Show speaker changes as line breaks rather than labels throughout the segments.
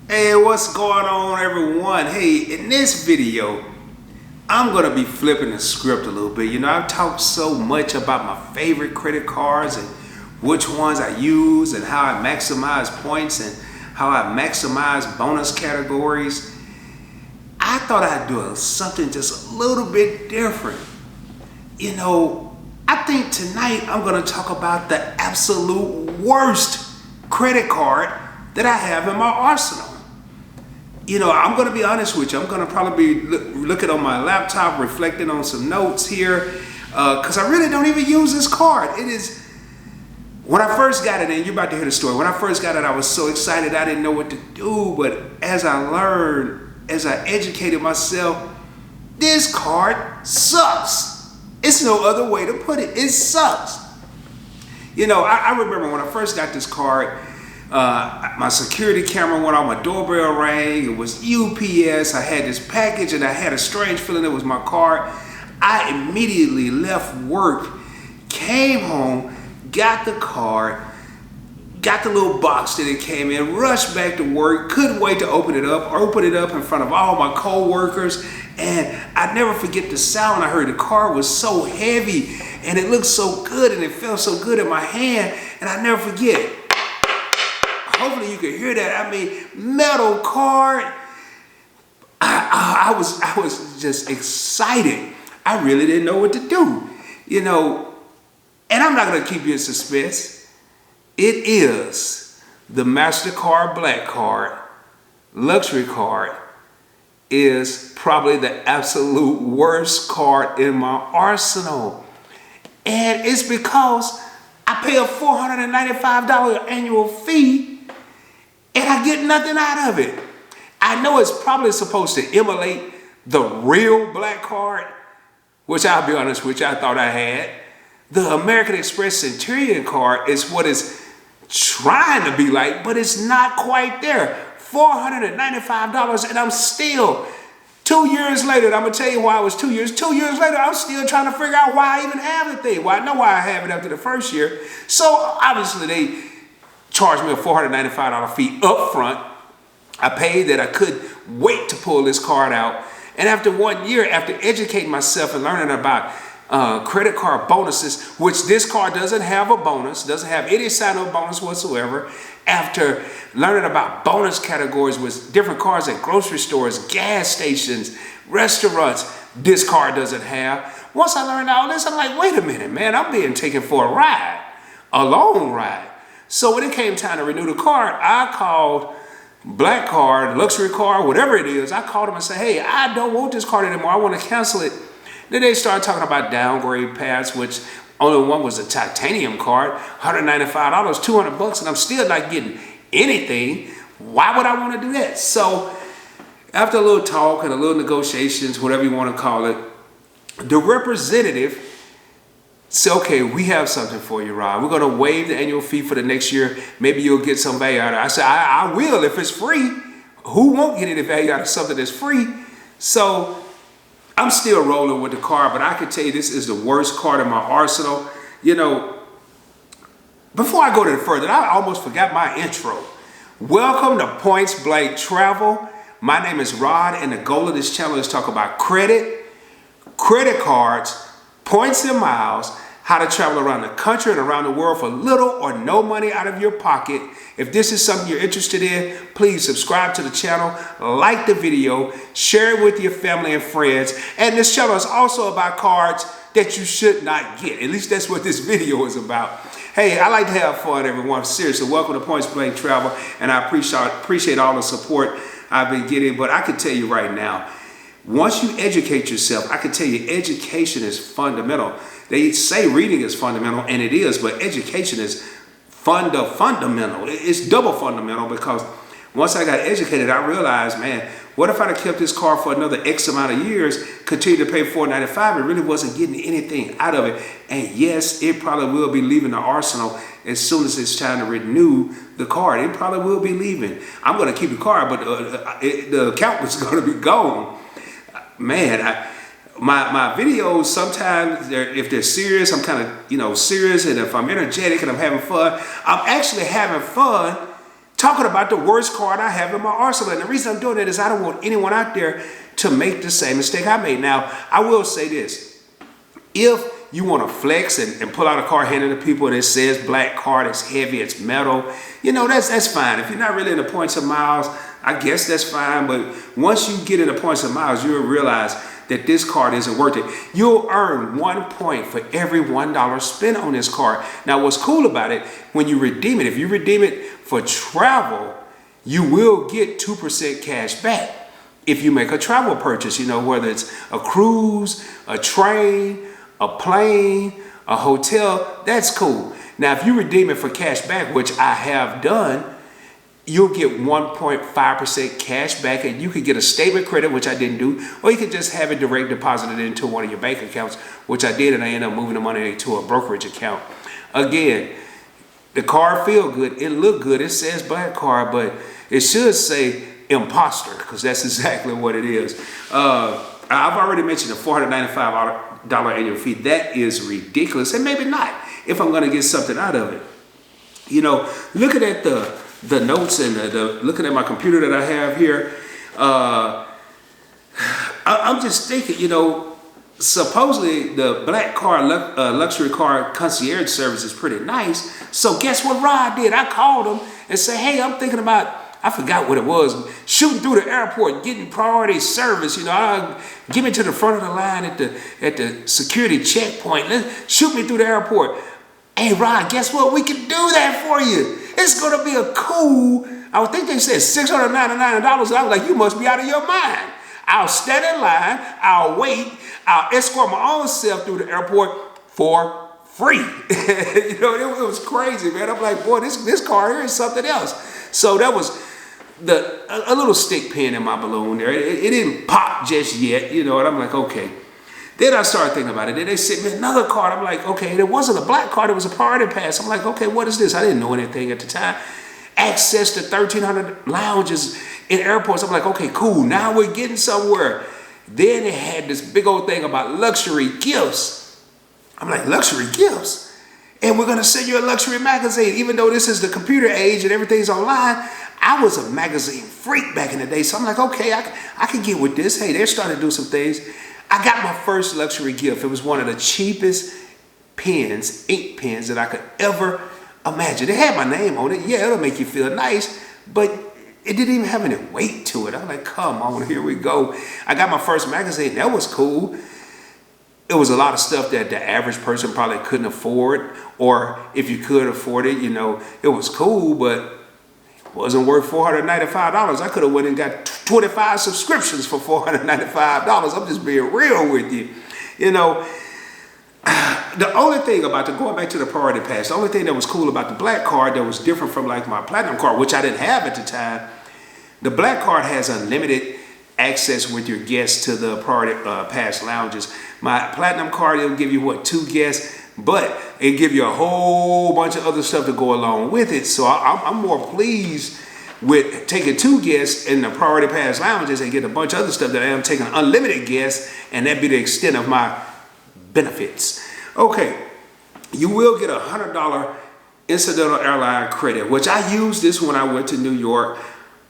Hey, what's going on, everyone? Hey, in this video, I'm gonna be flipping the script a little bit. I've talked so much about my favorite credit cards and which ones I use and how I maximize points and how I maximize bonus categories. I thought I'd do something just a little bit different. I think tonight I'm gonna talk about the absolute worst credit card that I have in my arsenal. I'm going to be honest with you. I'm going to probably be looking on my laptop, reflecting on some notes here, because I really don't even use this card. It is, when I first got it, and you're about to hear the story, when I first got it, I was so excited I didn't know what to do, but as I learned, as I educated myself, this card sucks. It's no other way to put it. It sucks. I remember when I first got this card, my security camera went on, my doorbell rang, it was UPS, I had this package and I had a strange feeling it was my card. I immediately left work, came home, got the card, got the little box that it came in, rushed back to work, couldn't wait to open it up in front of all my co-workers, and I never forget the sound I heard. The card was so heavy and it looked so good and it felt so good in my hand, and I never forget it. Hopefully you can hear that. I mean, metal card. I was just excited. I really didn't know what to do, And I'm not gonna keep you in suspense. It is the MasterCard Black Card, luxury card, is probably the absolute worst card in my arsenal. And it's because I pay a $495 annual fee and I get nothing out of it. I know it's probably supposed to emulate the real Black Card, which I'll be honest with you, I thought I had. The American Express Centurion card is what it's trying to be like, but it's not quite there. $495, and I'm still, 2 years later, I'm gonna tell you why it was 2 years. 2 years later, I'm still trying to figure out why I even have the thing. Well, I know why I have it after the first year. So obviously they charged me a $495 fee up front. I paid that. I couldn't wait to pull this card out. And after 1 year, after educating myself and learning about credit card bonuses, which this card doesn't have a bonus, doesn't have any sign-up bonus whatsoever. After learning about bonus categories with different cards at grocery stores, gas stations, restaurants, this card doesn't have. Once I learned all this, I'm like, wait a minute, man, I'm being taken for a ride, a long ride. So when it came time to renew the card, I called Black Card, luxury card, whatever it is. I called them and said, hey, I don't want this card anymore. I want to cancel it. Then they started talking about downgrade paths, which only one was a titanium card, $195, $200, and I'm still not getting anything. Why would I want to do that? So after a little talk and a little negotiations, whatever you want to call it, the representative said, okay, we have something for you, Rob. We're going to waive the annual fee for the next year. Maybe you'll get some value out of it. I said, I will if it's free. Who won't get any value out of something that's free? So I'm still rolling with the card, but I can tell you this is the worst card in my arsenal. Before I go any further, I almost forgot my intro. Welcome to Points Blank Travel. My name is Rod, and the goal of this channel is to talk about credit cards, points and miles, how to travel around the country and around the world for little or no money out of your pocket. If this is something you're interested in, please subscribe to the channel, like the video, share it with your family and friends. And this channel is also about cards that you should not get. At least that's what this video is about. Hey, I like to have fun, everyone. Seriously, welcome to Points Blank Travel, and I appreciate all the support I've been getting. But I can tell you right now, once you educate yourself, I can tell you education is fundamental. They say reading is fundamental, and it is, but education is fundamental. It's double fundamental, because once I got educated, I realized, man, what if I'd have kept this car for another X amount of years, continued to pay $495, and really wasn't getting anything out of it? And yes, it probably will be leaving the arsenal as soon as it's time to renew the card. It probably will be leaving. I'm going to keep the card, but the account is going to be gone. Man, my videos sometimes, if they're serious, I'm kind of serious, and if I'm energetic and I'm having fun, I'm actually having fun talking about the worst card I have in my arsenal. And the reason I'm doing that is I don't want anyone out there to make the same mistake I made. Now, I will say this. If you want to flex and pull out a card, hand it to people, and it says black card, it's heavy, it's metal, that's fine. If you're not really in the points of miles, I guess that's fine. But once you get in the points of miles, you'll realize that this card isn't worth it. You'll earn 1 point for every $1 spent on this card. Now, what's cool about it, when you redeem it, if you redeem it for travel, you will get 2% cash back if you make a travel purchase, whether it's a cruise, a train, a plane, a hotel, that's cool. Now, if you redeem it for cash back, which I have done, you'll get 1.5% cash back, and you could get a statement credit, which I didn't do, or you could just have it direct deposited into one of your bank accounts, which I did, and I ended up moving the money to a brokerage account. Again, the card feel good, it look good, it says black card, but it should say imposter, because that's exactly what it is. I've already mentioned the $495 annual fee. That is ridiculous, and maybe not if I'm going to get something out of it. Looking at the notes and looking at my computer that I have here, I'm just thinking, supposedly the black car luxury car concierge service is pretty nice. So guess what Rod did? I called him and said, hey, I'm thinking about, I forgot what it was, shooting through the airport, getting priority service. Get me to the front of the line at the security checkpoint. Shoot me through the airport. Hey, Rod, guess what? We can do that for you. It's going to be a cool, I would think they said $699. And I was like, you must be out of your mind. I'll stand in line. I'll wait. I'll escort my own self through the airport for free. It was crazy, man. I'm like, boy, this car here is something else. So that was a little stick pin in my balloon there. It didn't pop just yet, and I'm like, okay. Then I started thinking about it. Then they sent me another card. I'm like, okay, it wasn't a black card, it was a priority pass. I'm like, okay, what is this? I didn't know anything at the time. Access to 1,300 lounges in airports. I'm like, okay, cool. Now we're getting somewhere. Then it had this big old thing about luxury gifts. I'm like, luxury gifts? And we're going to send you a luxury magazine. Even though this is the computer age and everything's online, I was a magazine freak back in the day. So I'm like, okay, I can get with this. Hey, they're starting to do some things. I got my first luxury gift. It was one of the cheapest pens, ink pens that I could ever imagine. It had my name on it. Yeah, it'll make you feel nice, but it didn't even have any weight to it. I'm like, come on, here we go. I got my first magazine. That was cool. It was a lot of stuff that the average person probably couldn't afford, or if you could afford it, it was cool, but wasn't worth $495. I could have went and got 25 subscriptions for $495. I'm just being real with you. The only thing about going back to the priority pass, the only thing that was cool about the black card that was different from like my platinum card, which I didn't have at the time, the black card has unlimited access with your guests to the priority pass lounges. My platinum card, it'll give you 2 guests, but it give you a whole bunch of other stuff to go along with it. So I'm more pleased with taking 2 guests in the priority pass lounges and get a bunch of other stuff that I am taking unlimited guests, and that be the extent of my benefits. Okay, you will get $100 incidental airline credit, which I used this when I went to New York,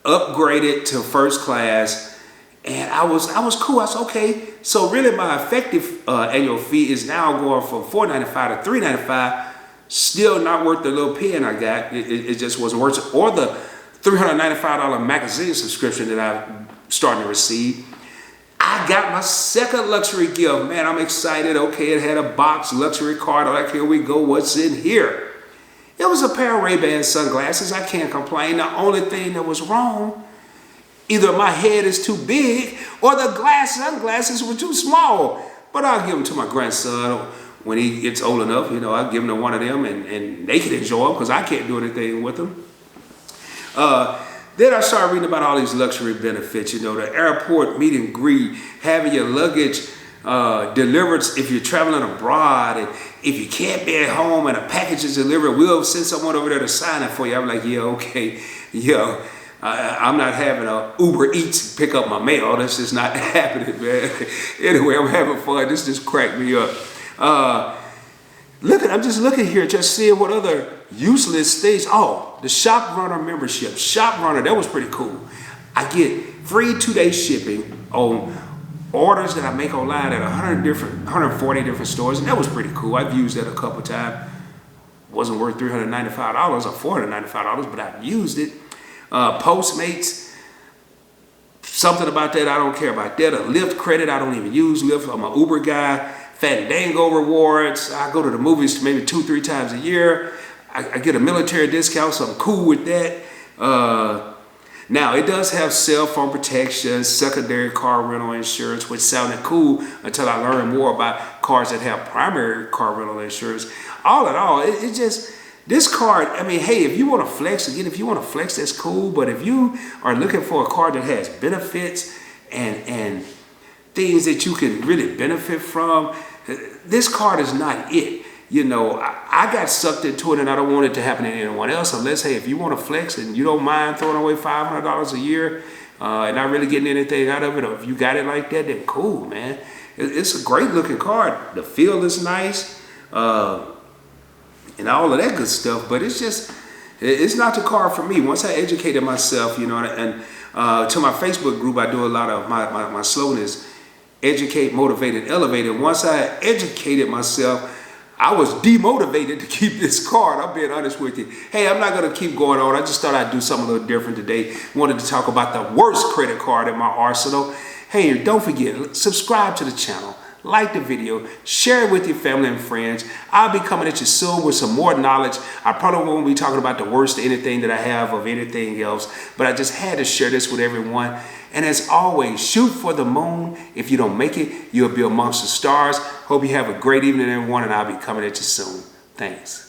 upgraded to first class, and I was cool. I said, okay, so really my effective annual fee is now going from $495 to $395. Still not worth the little pen I got. It just wasn't worth it. Or the $395 magazine subscription that I'm starting to receive. I got my second luxury gift. Man, I'm excited. Okay, it had a box, luxury card. Like, here we go. What's in here? It was a pair of Ray-Ban sunglasses. I can't complain. The only thing that was wrong, either my head is too big or the sunglasses were too small. But I'll give them to my grandson when he gets old enough. I'll give him to one of them and they can enjoy them because I can't do anything with them. Then I started reading about all these luxury benefits, the airport meet and greet, having your luggage delivered if you're traveling abroad, and if you can't be at home and a package is delivered, we'll send someone over there to sign it for you. I'm like, yeah, okay, yeah. I'm not having a Uber Eats pick up my mail. That's just not happening, man. Anyway, I'm having fun. This just cracked me up. I'm just looking here, just seeing what other useless things. Oh, the Shop Runner membership. Shop Runner, that was pretty cool. I get free 2-day shipping on orders that I make online at 140 different stores, and that was pretty cool. I've used that a couple times. Wasn't worth $395 or $495, but I've used it. Postmates, something about that I don't care about that. A Lyft credit, I don't even use Lyft. I'm an Uber guy. Fandango rewards. I go to the movies maybe 2-3 times a year. I get a military discount, so I'm cool with that. Now, it does have cell phone protection, secondary car rental insurance, which sounded cool until I learned more about cars that have primary car rental insurance. All in all, it just, this card, I mean, hey, if you want to flex, again, if you want to flex, that's cool. But if you are looking for a card that has benefits and things that you can really benefit from, this card is not it. You know, I got sucked into it, and I don't want it to happen to anyone else unless, hey, if you want to flex and you don't mind throwing away $500 a year and not really getting anything out of it, or if you got it like that, then cool, man. It's a great looking card. The feel is nice and all of that good stuff, but it's just, it's not the card for me. Once I educated myself, you know, and to my Facebook group, I do a lot of my slogan is educate, motivate, and elevate. And once I educated myself, I was demotivated to keep this card. I'm being honest with you. Hey, I'm not going to keep going on. I just thought I'd do something a little different today. Wanted to talk about the worst credit card in my arsenal. Hey, don't forget, subscribe to the channel. Like the video, share it with your family and friends. I'll be coming at you soon with some more knowledge. I probably won't be talking about the worst of anything that I have of anything else, but I just had to share this with everyone. And as always, shoot for the moon. If you don't make it, you'll be amongst the stars. Hope you have a great evening, everyone, and I'll be coming at you soon. Thanks.